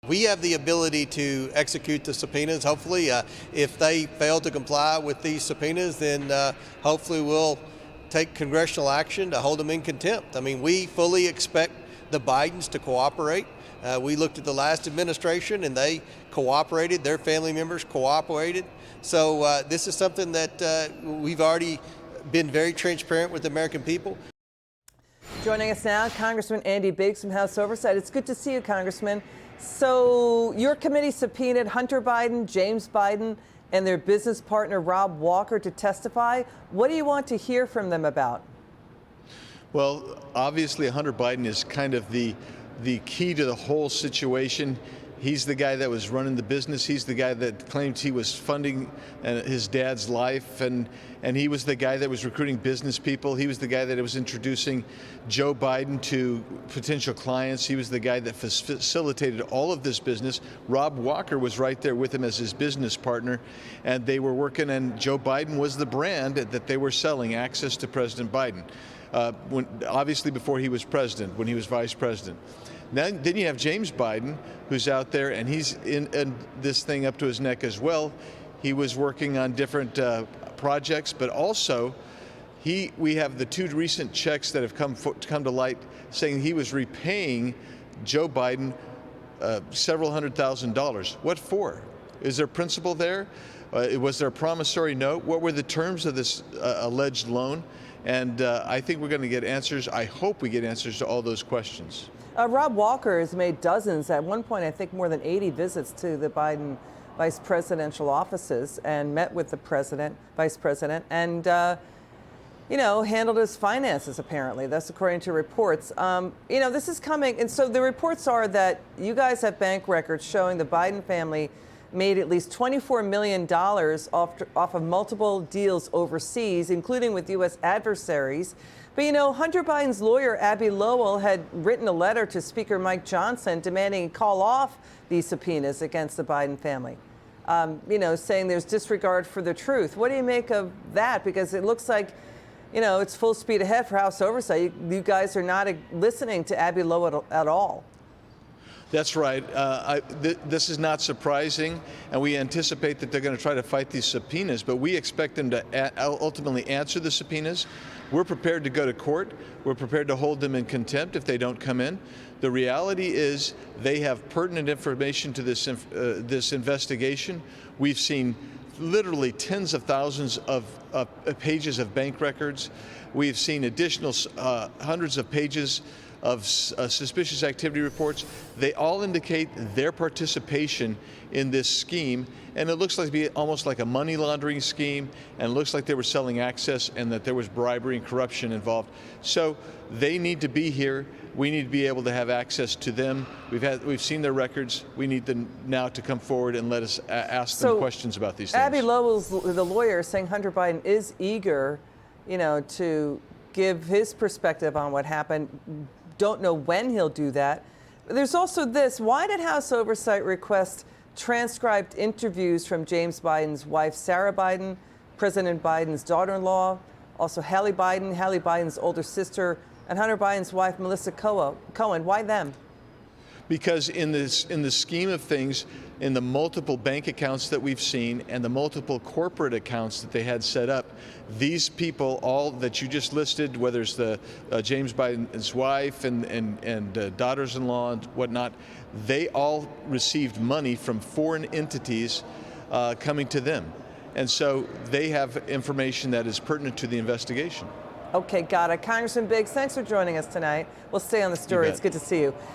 We have the ability to execute the subpoenas. Hopefully, if they fail to comply with these subpoenas, then hopefully we'll take congressional action to hold them in contempt. I mean, we fully expect the Bidens to cooperate. We looked at the last administration and they cooperated, their family members cooperated. So this is something that we've already been very transparent with the American people. Joining us now, Congressman Andy Biggs from House Oversight. It's good to see you, Congressman. So your committee subpoenaed Hunter Biden, James Biden, and their business partner Rob Walker to testify. What do you want to hear from them about? Well, obviously Hunter Biden is kind of the key to the whole situation. He's the guy that was running the business. He's the guy that claimed he was funding his dad's life, and he was the guy that was recruiting business people. He was the guy that was introducing Joe Biden to potential clients. He was the guy that facilitated all of this business. Rob Walker was right there with him as his business partner, and they were working, and Joe Biden was the brand that they were selling, access to President Biden. Obviously before he was president, when he was vice president. Then you have James Biden, who's out there, and he's in this thing up to his neck as well. He was working on different projects, but also we have the two recent checks that have come to light saying he was repaying Joe Biden several $100,000. What for? Is there principle there? Was there a promissory note? What were the terms of this alleged loan? And I think we're going to get answers. I hope we get answers to all those questions. Rob Walker has made dozens, at one point I think more than 80 visits to the Biden vice presidential offices and met with the president, vice president, and handled his finances apparently. That's according to reports. This is coming, and so the reports are that you guys have bank records showing the Biden family made at least $24 million off of multiple deals overseas, including with U.S. adversaries. But, Hunter Biden's lawyer, Abbe Lowell, had written a letter to Speaker Mike Johnson demanding he call off these subpoenas against the Biden family, saying there's disregard for the truth. What do you make of that? Because it looks like, it's full speed ahead for House Oversight. You guys are not listening to Abbe Lowell at all. That's right. This is not surprising, and we anticipate that they're going to try to fight these subpoenas, but we expect them to ultimately answer the subpoenas. We're prepared to go to court. We're prepared to hold them in contempt if they don't come in. The reality is they have pertinent information to this investigation. We've seen literally tens of thousands of pages of bank records. We've seen additional hundreds of pages of suspicious activity reports. They all indicate their participation in this scheme, and it looks like to be almost like a money laundering scheme, and it looks like they were selling access and that there was bribery and corruption involved. So they need to be here. We need to be able to have access to them. We've seen their records. We need them now to come forward and let us ask them questions about these things. Abbe Lowell's the lawyer saying Hunter Biden is eager, to give his perspective on what happened. Don't know when he'll do that. There's also this. Why did House Oversight request transcribed interviews from James Biden's wife, Sarah Biden, President Biden's daughter-in-law, also Hallie Biden's older sister, and Hunter Biden's wife, Melissa Cohen? Why them? Because in the scheme of things, in the multiple bank accounts that we've seen and the multiple corporate accounts that they had set up, these people, all that you just listed, whether it's the James Biden's wife and daughters-in-law and whatnot, they all received money from foreign entities coming to them. And so they have information that is pertinent to the investigation. Okay, got it. Congressman Biggs, thanks for joining us tonight. We'll stay on the story. It's good to see you.